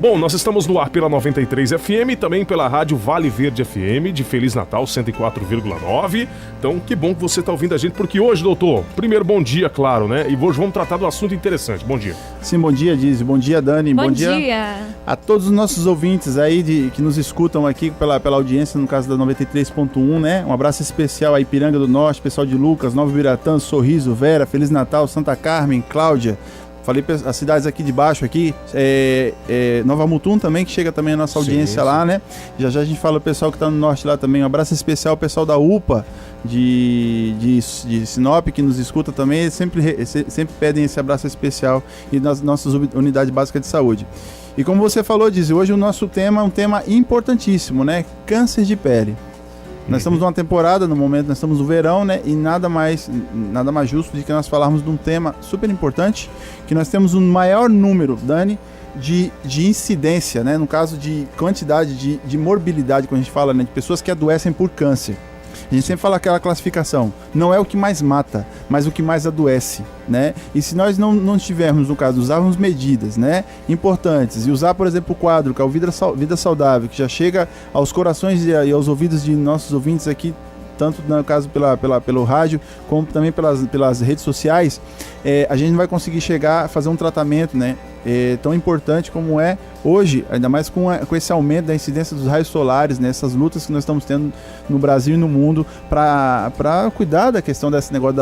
Bom, nós estamos no ar pela 93 FM, também pela rádio Vale Verde FM, de Feliz Natal 104,9. Então, que bom que você está ouvindo a gente, porque hoje, doutor, primeiro bom dia, claro, né? E hoje vamos tratar de um assunto interessante. Bom dia. Sim, bom dia, Dizzy. Bom dia, Dani. Bom dia a todos os nossos ouvintes aí que nos escutam aqui pela audiência, no caso da 93.1, né? Um abraço especial a Ipiranga do Norte, pessoal de Lucas, Nova Biratã, Sorriso, Vera, Feliz Natal, Santa Carmen, Cláudia. Falei as cidades aqui de baixo, aqui, Nova Mutum também, que chega também a nossa audiência lá, né? Já a gente fala o pessoal que está no norte lá também. Um abraço especial ao pessoal da UPA de Sinop, que nos escuta também. Eles sempre pedem esse abraço especial e nas nossas unidades básicas de saúde. E como você falou, Dizzy, hoje o nosso tema é um tema importantíssimo, né? Câncer de pele. Nós estamos numa temporada, no momento nós estamos no verão, né? E nada mais justo de que nós falarmos de um tema super importante, que nós temos um maior número, Dani, de incidência, né? No caso de quantidade de morbilidade, quando a gente fala, né? De pessoas que adoecem por câncer. A gente sempre fala aquela classificação, não é o que mais mata, mas o que mais adoece, né? E se nós não tivermos, no caso, usarmos medidas, né, importantes, e usar, por exemplo, o quadro, que é o Vida Saudável, que já chega aos corações e aos ouvidos de nossos ouvintes aqui, tanto no caso pelo rádio, como também pelas redes sociais, a gente não vai conseguir chegar a fazer um tratamento, né, tão importante como é hoje, ainda mais com esse aumento da incidência dos raios solares, né, essas lutas que nós estamos tendo no Brasil e no mundo para cuidar da questão desse negócio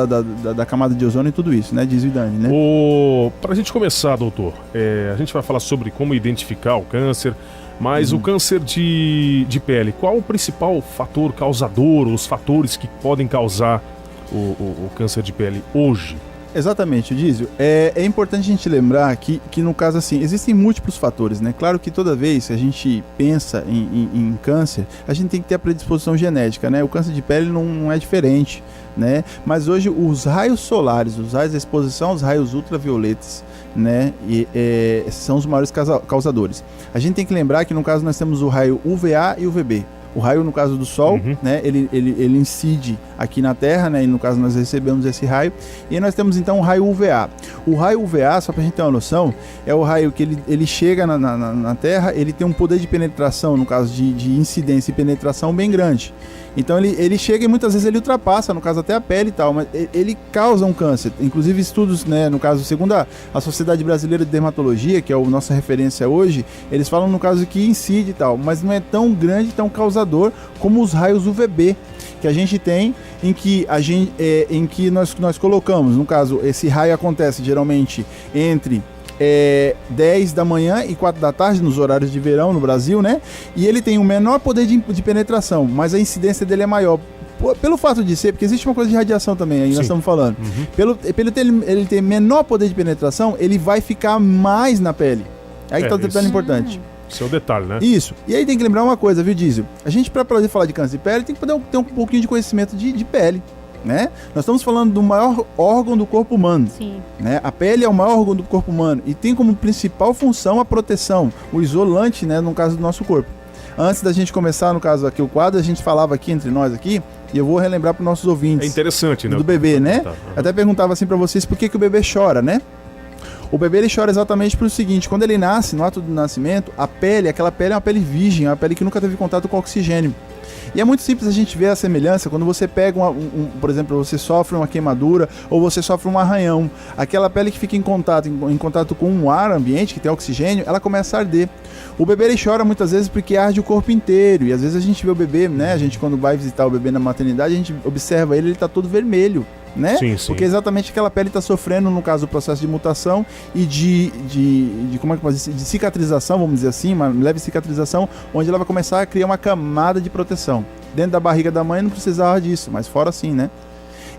da camada de ozônio e tudo isso, né, diz o Dani, né? Para a gente começar, doutor, a gente vai falar sobre como identificar o câncer, mas o câncer de pele, qual o principal fator causador, os fatores que podem causar o câncer de pele hoje? Exatamente, Dízio. É importante a gente lembrar que no caso assim, existem múltiplos fatores, né? Claro que toda vez que a gente pensa em câncer, a gente tem que ter a predisposição genética, né? O câncer de pele não é diferente, né? Mas hoje os raios solares, a exposição aos raios ultravioletas, né? São os maiores causadores. A gente tem que lembrar que no caso nós temos o raio UVA e UVB. O raio, no caso do Sol, né, ele incide aqui na Terra, né, e no caso nós recebemos esse raio. E nós temos então o raio UVA. O raio UVA, só para a gente ter uma noção, é o raio que ele chega na Terra, ele tem um poder de penetração, no caso de incidência e penetração bem grande. Então ele chega e muitas vezes ele ultrapassa, no caso até a pele e tal, mas ele causa um câncer. Inclusive estudos, né, no caso, segundo a Sociedade Brasileira de Dermatologia, que é a nossa referência hoje, eles falam no caso que incide e tal, mas não é tão grande, tão causador como os raios UVB que a gente tem, em que nós colocamos, no caso, esse raio acontece geralmente entre 10 da manhã e 4 da tarde nos horários de verão no Brasil, né? E ele tem o menor poder de penetração, mas a incidência dele é maior. Pelo fato de ser, porque existe uma coisa de radiação também, aí nós estamos falando. Pelo ele ter menor poder de penetração, ele vai ficar mais na pele. Aí que tá o detalhe importante. Esse é o detalhe, né? Isso. E aí tem que lembrar uma coisa, viu, Dízio? A gente, para poder falar de câncer de pele, tem que poder ter um pouquinho de conhecimento de pele, né? Nós estamos falando do maior órgão do corpo humano. Sim. Né? A pele é o maior órgão do corpo humano e tem como principal função a proteção, o isolante, né, no caso do nosso corpo. Antes da gente começar, no caso aqui, o quadro, a gente falava aqui entre nós aqui, e eu vou relembrar para os nossos ouvintes. É interessante, né? Do bebê, né? Até perguntava assim para vocês por que o bebê chora, né? O bebê ele chora exatamente pelo seguinte: quando ele nasce, no ato do nascimento, aquela pele é uma pele virgem, é uma pele que nunca teve contato com oxigênio. E é muito simples a gente ver a semelhança quando você pega, por exemplo, você sofre uma queimadura ou você sofre um arranhão. Aquela pele que fica em contato com um ar ambiente que tem oxigênio, ela começa a arder. O bebê ele chora muitas vezes porque arde o corpo inteiro. E às vezes a gente vê o bebê, né? A gente quando vai visitar o bebê na maternidade, a gente observa ele tá todo vermelho, né? Sim. Porque exatamente aquela pele está sofrendo, no caso, o processo de mutação e como é que pode dizer? De cicatrização, vamos dizer assim, uma leve cicatrização, onde ela vai começar a criar uma camada de proteção. Dentro da barriga da mãe não precisava disso, mas fora sim, né?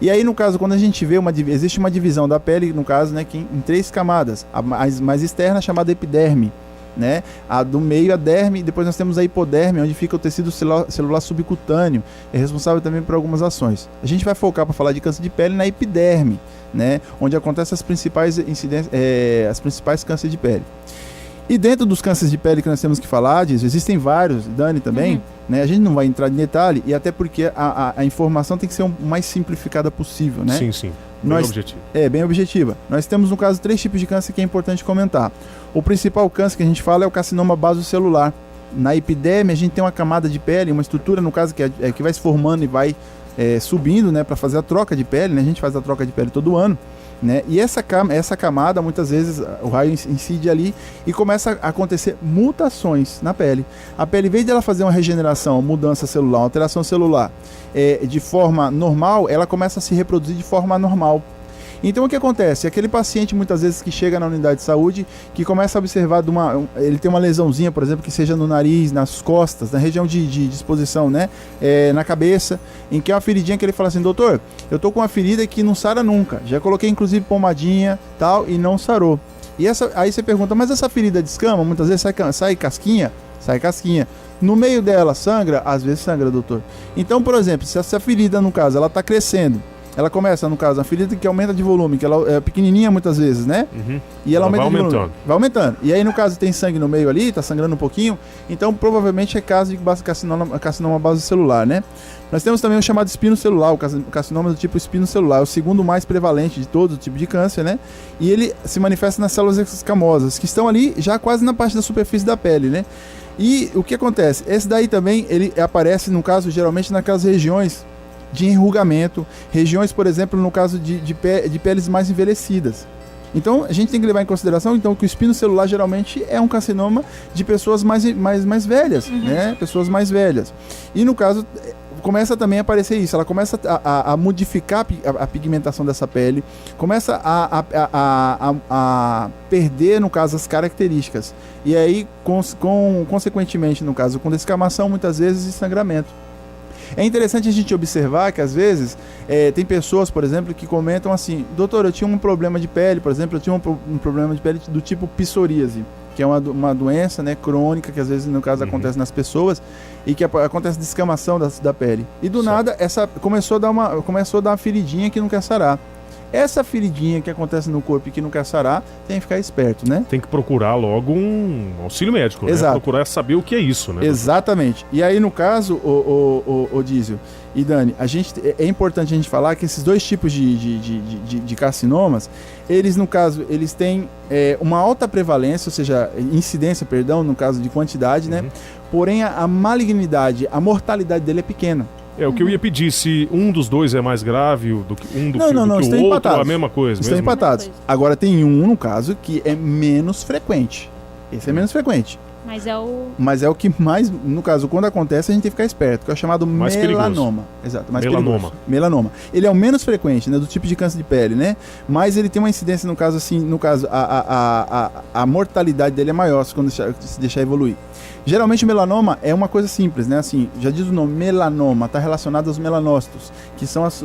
E aí, no caso, quando a gente vê existe uma divisão da pele, no caso, né, que em 3 camadas. A mais externa, chamada epiderme, né? A do meio, a derme, e depois nós temos a hipoderme, onde fica o tecido celular subcutâneo, é responsável também por algumas ações. A gente vai focar para falar de câncer de pele na epiderme, né? Onde acontecem as principais incidências, as principais cânceres de pele. E dentro dos cânceres de pele que nós temos que falar disso, existem vários, Dani também, né? A gente não vai entrar em detalhe, e até porque a informação tem que ser o mais simplificada possível, né? Sim. Bem objetivo. Bem objetiva. Nós temos, no caso, 3 tipos de câncer que é importante comentar. O principal câncer que a gente fala é o carcinoma basocelular. Na epiderme, a gente tem uma camada de pele, uma estrutura, no caso, que vai se formando e vai subindo, né, para fazer a troca de pele, né? A gente faz a troca de pele todo ano, né? E essa camada, muitas vezes, o raio incide ali e começa a acontecer mutações na pele. A pele, em vez de ela fazer uma regeneração, mudança celular, alteração celular, de forma normal, ela começa a se reproduzir de forma anormal. Então o que acontece? Aquele paciente muitas vezes que chega na unidade de saúde, que começa a observar ele tem uma lesãozinha, por exemplo, que seja no nariz, nas costas, na região de exposição, né? Na cabeça, em que é uma feridinha que ele fala assim: doutor, eu tô com uma ferida que não sara nunca, já coloquei inclusive pomadinha tal e não sarou. E aí você pergunta, mas essa ferida descama? Muitas vezes sai casquinha? Sai casquinha. No meio dela sangra? Às vezes sangra, doutor. Então, por exemplo, se essa ferida, no caso, ela tá crescendo, ela começa, no caso, a ferida que aumenta de volume, que ela é pequenininha muitas vezes, né? Uhum. E ela aumenta vai de aumentando. volume. Vai aumentando. E aí, no caso, tem sangue no meio ali, tá sangrando um pouquinho, então provavelmente é caso de carcinoma basocelular, né? Nós temos também o chamado espino celular, o carcinoma do tipo espino celular, o segundo mais prevalente de todo o tipo de câncer, né? E ele se manifesta nas células escamosas, que estão ali já quase na parte da superfície da pele, né? E o que acontece? Esse daí também, ele aparece, no caso, geralmente naquelas regiões de enrugamento, regiões, por exemplo, no caso de peles mais envelhecidas. Então, a gente tem que levar em consideração então, que o espino celular geralmente é um carcinoma de pessoas mais velhas, né? Pessoas mais velhas. E no caso, começa também a aparecer isso, ela começa a modificar a pigmentação dessa pele, começa a perder, no caso, as características. E aí, consequentemente, no caso, com descamação, muitas vezes, e sangramento. É interessante a gente observar que, às vezes, tem pessoas, por exemplo, que comentam assim: doutor, eu tinha um problema de pele, por exemplo, eu tinha um problema de pele do tipo psoríase, que é uma doença, né, crônica, que às vezes, no caso, acontece nas pessoas, e que acontece descamação da pele. E do nada, começou a dar uma feridinha que não quer sarar. Essa feridinha que acontece no corpo e que não quer sarar, tem que ficar esperto, né? Tem que procurar logo um auxílio médico, né? Exato. Procurar saber o que é isso, né? Exatamente. E aí, no caso, o Dízio e Dani, é importante a gente falar que esses 2 tipos de carcinomas, eles, no caso, eles têm uma alta prevalência, ou seja, incidência, perdão, no caso de quantidade, né? Porém, a malignidade, a mortalidade dele é pequena. O que eu ia pedir, se um dos dois é mais grave do que o outro, empatados. a mesma coisa. Estão empatados. Agora tem um, no caso, que é menos frequente. Esse é menos frequente. Mas é o que mais, no caso, quando acontece, a gente tem que ficar esperto, que é o chamado mais melanoma. Perigoso. Exato, mais melanoma. Perigoso. Melanoma. Ele é o menos frequente, né, do tipo de câncer de pele, né? Mas ele tem uma incidência, no caso, assim, a mortalidade dele é maior quando se deixar evoluir. Geralmente o melanoma é uma coisa simples, né? Assim, já diz o nome, melanoma, está relacionado aos melanócitos, que são as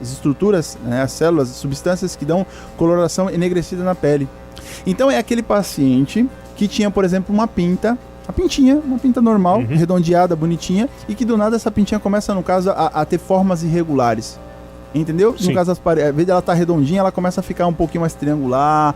estruturas, né, as células, as substâncias que dão coloração enegrecida na pele. Então é aquele paciente que tinha, por exemplo, uma pinta normal, redondeada, bonitinha, e que do nada essa pintinha começa, no caso, a ter formas irregulares. Entendeu? Sim. No caso, ao invés dela estar redondinha, ela começa a ficar um pouquinho mais triangular,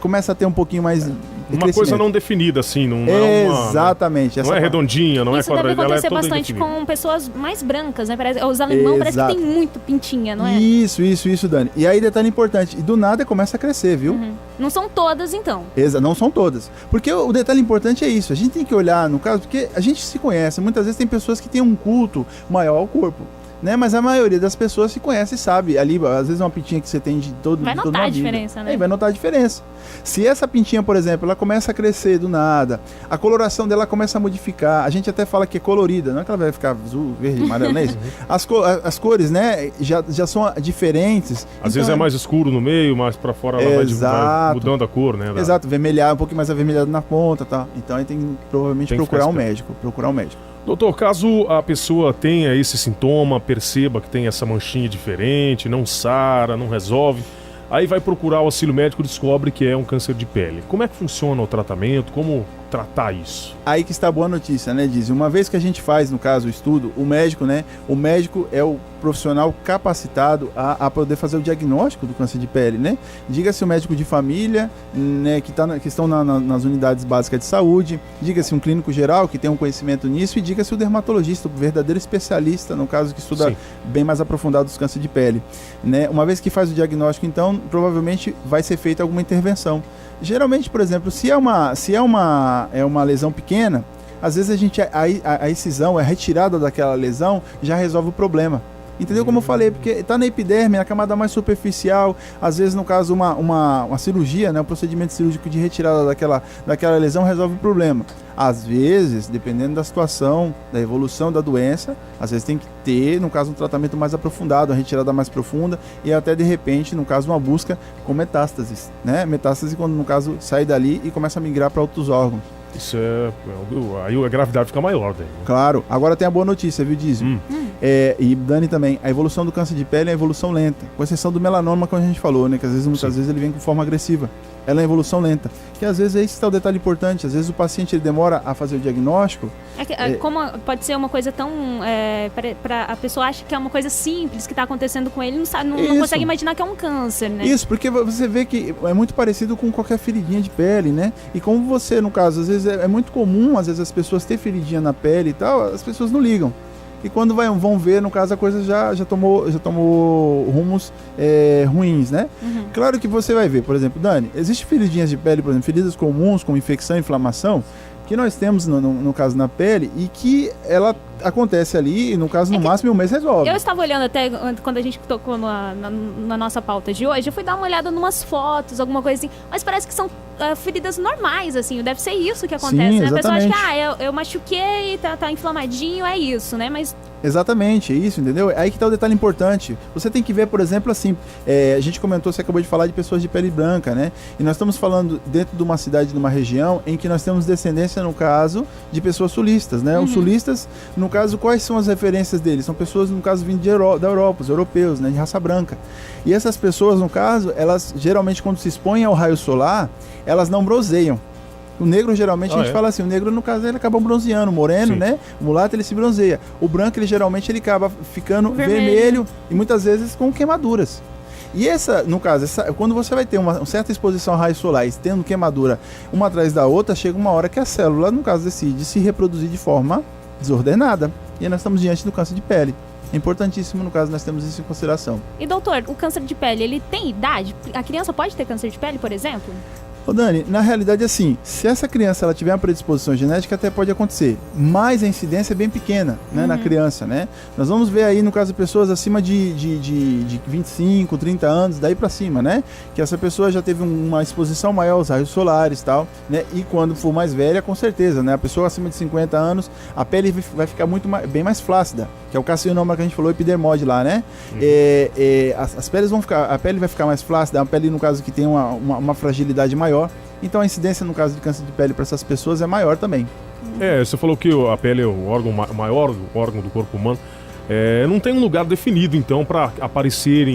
começa a ter um pouquinho mais... Uma coisa não definida, assim, não é uma... Exatamente. Não é redondinha, não é quadrada, ela é toda Isso deve acontecer bastante com pessoas mais brancas, né? Os alemão parece que tem muito pintinha, não é? Isso, Dani. E aí, detalhe importante, e do nada começa a crescer, viu? Não são todas, então. Não são todas. Porque o detalhe importante é isso, a gente tem que olhar, no caso, porque a gente se conhece, muitas vezes tem pessoas que têm um culto maior ao corpo. Né? Mas a maioria das pessoas se conhece e sabe. Ali, às vezes, uma pintinha que você tem de todo vai notar a diferença, né? Vai notar a diferença. Se essa pintinha, por exemplo, ela começa a crescer do nada, a coloração dela começa a modificar, a gente até fala que é colorida, não é que ela vai ficar azul, verde, amarelo, não é isso? As cores, né, já são diferentes. Às vezes é mais escuro no meio, mais pra fora ela vai mudando a cor, né? Exato, vermelhar, um pouquinho mais avermelhado na ponta, tá? Então aí tem que provavelmente procurar um médico. Doutor, caso a pessoa tenha esse sintoma, perceba que tem essa manchinha diferente, não sara, não resolve, aí vai procurar o auxílio médico e descobre que é um câncer de pele. Como é que funciona o tratamento? Como tratar isso? Aí que está a boa notícia, né, Diz? Uma vez que a gente faz, no caso, o estudo, o médico é o profissional capacitado a poder fazer o diagnóstico do câncer de pele, né? Diga-se o médico de família, né, que estão nas unidades básicas de saúde, diga-se um clínico geral que tem um conhecimento nisso, e diga-se o dermatologista, o verdadeiro especialista, no caso, que estuda Sim. bem mais aprofundado os câncer de pele, né? Uma vez que faz o diagnóstico, então, provavelmente vai ser feita alguma intervenção. Geralmente, por exemplo, se é uma lesão pequena, às vezes a excisão, a retirada daquela lesão já resolve o problema. Entendeu como eu falei? Porque está na epiderme, na camada mais superficial, às vezes, no caso, uma cirurgia, né, um procedimento cirúrgico de retirada daquela lesão resolve o problema. Às vezes, dependendo da situação, da evolução da doença, às vezes tem que ter, no caso, um tratamento mais aprofundado, uma retirada mais profunda e até, de repente, no caso, uma busca com metástases, né? Metástase quando, no caso, sai dali e começa a migrar para outros órgãos. Isso aí a gravidade fica maior daí. Claro. Agora tem a boa notícia, viu, Dizzy? E Dani também, a evolução do câncer de pele é a evolução lenta, com exceção do melanoma, como a gente falou, né? Que muitas vezes ele vem com forma agressiva. Ela é evolução lenta. Que às vezes esse está o detalhe importante. Às vezes o paciente ele demora a fazer o diagnóstico. Como pode ser uma coisa tão... a pessoa acha que é uma coisa simples que está acontecendo com ele, não consegue imaginar que é um câncer, né? Isso, porque você vê que é muito parecido com qualquer feridinha de pele, né? E como você, no caso, às vezes é muito comum, às vezes as pessoas ter feridinha na pele e tal, as pessoas não ligam. E quando vão ver, no caso, a coisa já tomou rumos ruins, né? Uhum. Claro que você vai ver, por exemplo, Dani, existem feridinhas de pele, por exemplo, feridas comuns, como infecção e inflamação, que nós temos, no caso, na pele, e que ela acontece ali, e no caso, no máximo, um mês resolve. Eu estava olhando até, quando a gente tocou na nossa pauta de hoje, eu fui dar uma olhada em umas fotos, alguma coisa assim, mas parece que são feridas normais, assim, deve ser isso que acontece, sim, né? A pessoa acha que, eu machuquei, tá inflamadinho, é isso, né? Mas... Exatamente, é isso, entendeu? Aí que tá o detalhe importante. Você tem que ver, por exemplo, assim, a gente comentou, você acabou de falar de pessoas de pele branca, né? E nós estamos falando dentro de uma cidade, de uma região, em que nós temos descendência, no caso, de pessoas sulistas, né? Os sulistas, no caso, quais são as referências deles? São pessoas, no caso, vindo da Europa, os europeus, né? De raça branca. E essas pessoas, no caso, elas geralmente, quando se expõem ao raio solar, elas não bronzeiam. O negro, geralmente, a gente fala assim, o negro, no caso, ele acaba bronzeando, o moreno, né? O mulato, ele se bronzeia. O branco, ele geralmente, ele acaba ficando vermelho e muitas vezes com queimaduras. E no caso, quando você vai ter uma certa exposição a raios solares, tendo queimadura uma atrás da outra, chega uma hora que a célula, no caso, decide se reproduzir de forma desordenada. E aí nós estamos diante do câncer de pele. É importantíssimo, no caso, nós temos isso em consideração. E, doutor, o câncer de pele, ele tem idade? A criança pode ter câncer de pele, por exemplo? Ô Dani, na realidade, assim, se essa criança ela tiver uma predisposição genética, até pode acontecer, mas a incidência é bem pequena, né, na criança, né? Nós vamos ver aí, no caso, pessoas acima de 25, 30 anos, daí pra cima, né? Que essa pessoa já teve uma exposição maior aos raios solares e tal, né? E quando for mais velha, com certeza, né? A pessoa acima de 50 anos, a pele vai ficar bem mais flácida, que é o carcinoma que a gente falou, epidermose lá, né? As peles a pele vai ficar mais flácida, a pele, no caso, que tem uma fragilidade maior. Então a incidência, no caso de câncer de pele para essas pessoas é maior também. Você falou que a pele é o maior órgão do corpo humano. Não tem um lugar definido, então, para aparecer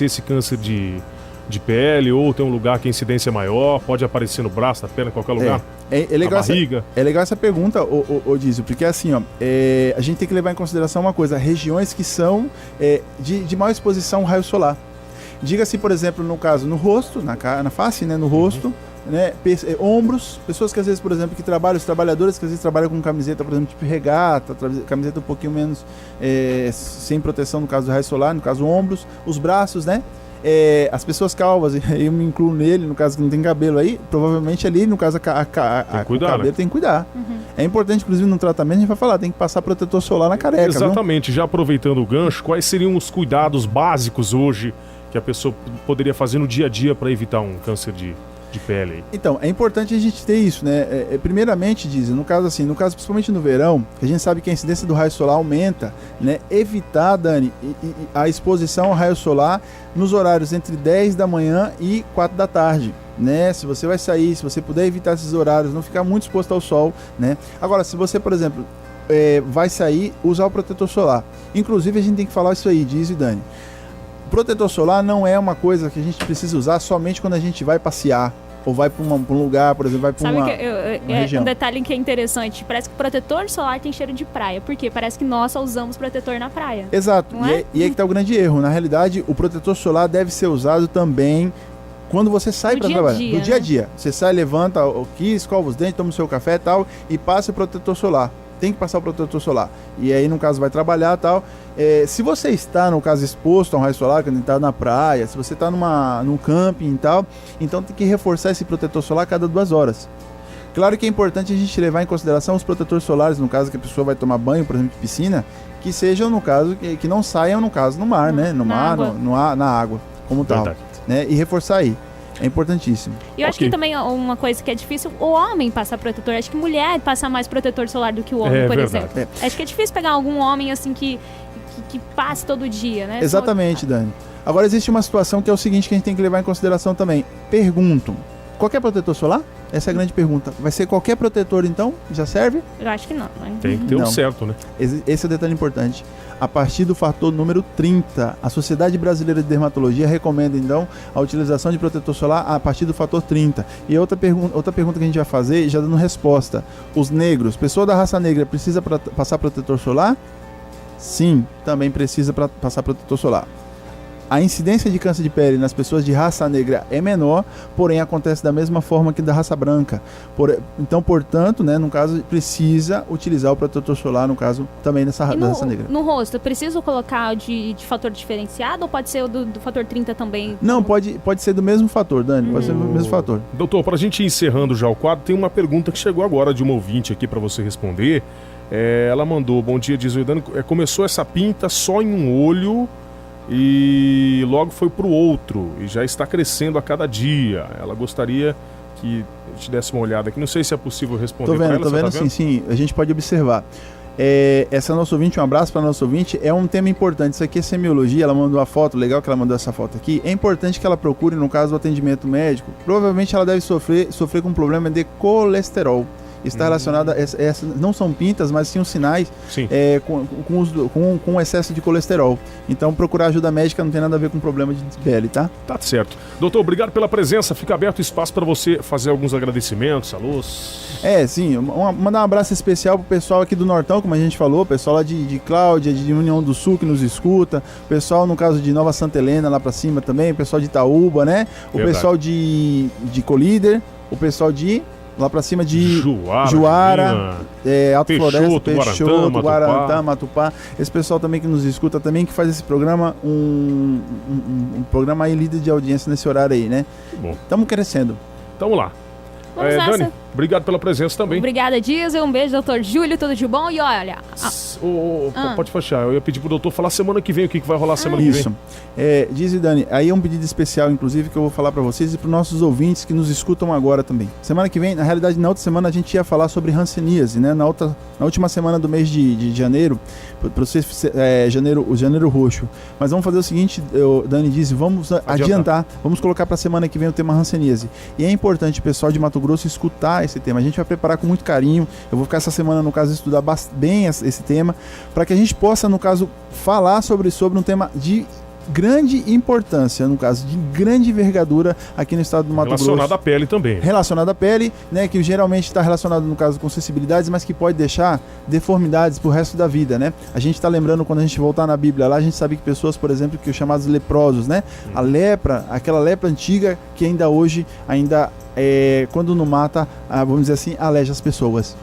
esse câncer de pele, ou tem um lugar que a incidência é maior, pode aparecer no braço, na perna, em qualquer lugar? É legal na barriga? É legal essa pergunta, ô Dízio, porque assim, a gente tem que levar em consideração uma coisa, regiões que são de maior exposição ao raio solar. Diga-se, por exemplo, no caso, no rosto, na face, né, no rosto, né, ombros, pessoas que às vezes, por exemplo, os trabalhadores que às vezes trabalham com camiseta, por exemplo, tipo regata, camiseta um pouquinho menos sem proteção, no caso do raio solar, no caso ombros, os braços, né, as pessoas calvas, eu me incluo nele, no caso que não tem cabelo aí, provavelmente ali, no caso, o cabelo, né? Tem que cuidar. É importante, inclusive, no tratamento, a gente vai falar, tem que passar protetor solar na careca. Exatamente, já aproveitando o gancho, quais seriam os cuidados básicos hoje que a pessoa poderia fazer no dia a dia para evitar um câncer de pele? Então, é importante a gente ter isso, né? Primeiramente, Dizzy, no caso principalmente no verão, que a gente sabe que a incidência do raio solar aumenta, né? Evitar, Dani, a exposição ao raio solar nos horários entre 10 da manhã e 4 da tarde. Né? Se você vai sair, se você puder evitar esses horários, não ficar muito exposto ao sol, né? Agora, se você, por exemplo, vai sair, usar o protetor solar. Inclusive, a gente tem que falar isso aí, Dizzy e Dani. Protetor solar não é uma coisa que a gente precisa usar somente quando a gente vai passear, ou vai para um lugar, por exemplo, vai para uma, região. Um detalhe que é interessante, parece que o protetor solar tem cheiro de praia, porque parece que nós só usamos protetor na praia. Exato, e aí que está o grande erro. Na realidade, o protetor solar deve ser usado também quando você sai para trabalhar, no dia a dia. Você sai, levanta aqui, escova os dentes, toma o seu café e tal, e passa o protetor solar. Tem que passar o protetor solar. E aí, no caso, vai trabalhar e tal. Se você está, no caso, exposto a um raio solar, quando está na praia, se você está num camping e tal, então tem que reforçar esse protetor solar a cada 2 horas. Claro que é importante a gente levar em consideração os protetores solares, no caso que a pessoa vai tomar banho, por exemplo, de piscina, que sejam, no caso, que não saiam, no caso, no mar, né? No mar, na água, como tal. Né? E reforçar aí. É importantíssimo. E eu acho que também uma coisa que é difícil, o homem passar protetor. Acho que mulher passa mais protetor solar do que o homem, por exemplo. Acho que é difícil pegar algum homem assim que passe todo dia, né? Exatamente, Dani. Agora existe uma situação que é o seguinte que a gente tem que levar em consideração também. Pergunto, qualquer protetor solar? Essa é a grande pergunta. Vai ser qualquer protetor, então? Já serve? Eu acho que não. Né? Tem que ter um certo, né? Esse é o detalhe importante. A partir do fator número 30, a Sociedade Brasileira de Dermatologia recomenda, então, a utilização de protetor solar a partir do fator 30. E outra pergunta que a gente vai fazer, já dando resposta. Os negros, pessoa da raça negra, precisa passar protetor solar? Sim, também precisa passar protetor solar. A incidência de câncer de pele nas pessoas de raça negra é menor, porém acontece da mesma forma que da raça branca. Então, portanto, né, no caso, precisa utilizar o protetor solar, no caso, também da raça negra. No rosto, eu preciso colocar de fator diferenciado ou pode ser o do fator 30 também? Não, pode ser do mesmo fator, Dani, pode ser do mesmo fator. Doutor, para a gente ir encerrando já o quadro, tem uma pergunta que chegou agora de uma ouvinte aqui para você responder. Ela mandou, bom dia, diz o Dani, começou essa pinta só em um olho e logo foi para o outro e já está crescendo a cada dia. Ela gostaria que a gente desse uma olhada aqui. Não sei se é possível responder. Tô vendo, sim, a gente pode observar. Essa nossa ouvinte, um abraço para a nossa ouvinte, é um tema importante. Isso aqui é semiologia, ela mandou a foto, legal que ela mandou essa foto aqui. É importante que ela procure, no caso do atendimento médico, provavelmente ela deve sofrer com um problema de colesterol. Está relacionada, não são pintas, mas sim os sinais com excesso de colesterol. Então, procurar ajuda médica não tem nada a ver com problema de pele, tá? Tá certo. Doutor, obrigado pela presença. Fica aberto o espaço para você fazer alguns agradecimentos, alôs. Sim. Mandar um abraço especial pro pessoal aqui do Nortão, como a gente falou, pessoal lá de Cláudia, de União do Sul que nos escuta, pessoal no caso de Nova Santa Helena lá para cima também, pessoal de Itaúba, né? O pessoal de Colíder, o pessoal de lá pra cima de Juara, Alto Floresta, Peixoto, Guarantã, Matupá. Esse pessoal também que nos escuta, também que faz esse programa, um programa aí líder de audiência nesse horário aí, né? Bom. Estamos crescendo. Tamo lá. Dani, obrigado pela presença também. Obrigada, Diesel. Um beijo, doutor Júlio, tudo de bom. E olha... Pode fechar. Eu ia pedir pro doutor falar semana que vem o que vai rolar semana que vem. Isso. Diesel e Dani, aí é um pedido especial, inclusive, que eu vou falar para vocês e para os nossos ouvintes que nos escutam agora também. Semana que vem, na realidade, na outra semana a gente ia falar sobre hanseníase, né? Na última semana do mês de janeiro, para vocês, o janeiro roxo. Mas vamos fazer o seguinte, Dani Diesel, vamos adiantar, vamos colocar para a semana que vem o tema hanseníase. E é importante o pessoal de Mato Grosso escutar esse tema. A gente vai preparar com muito carinho. Eu vou ficar essa semana, no caso, estudar bem esse tema, para que a gente possa, no caso, falar sobre um tema de grande importância, no caso, de grande envergadura aqui no estado do Mato Grosso. Relacionado à pele também. Relacionado à pele, né, que geralmente está relacionado, no caso, com sensibilidades, mas que pode deixar deformidades pro resto da vida, né? A gente está lembrando, quando a gente voltar na Bíblia lá, a gente sabe que pessoas, por exemplo, que os chamados leprosos, né? A lepra, aquela lepra antiga que ainda hoje, quando não mata, vamos dizer assim, aleja as pessoas.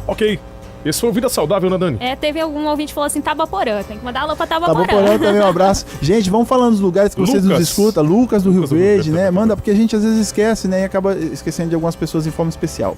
Ok. Esse foi o Vida Saudável, né, Dani? Teve algum ouvinte que falou assim, Tabaporã, tem que mandar alô pra Tabaporã. Tabaporã também, um abraço. Gente, vamos falando dos lugares que vocês nos escutam. Lucas do Rio Verde, né? Manda, porque a gente às vezes esquece, né? E acaba esquecendo de algumas pessoas em forma especial.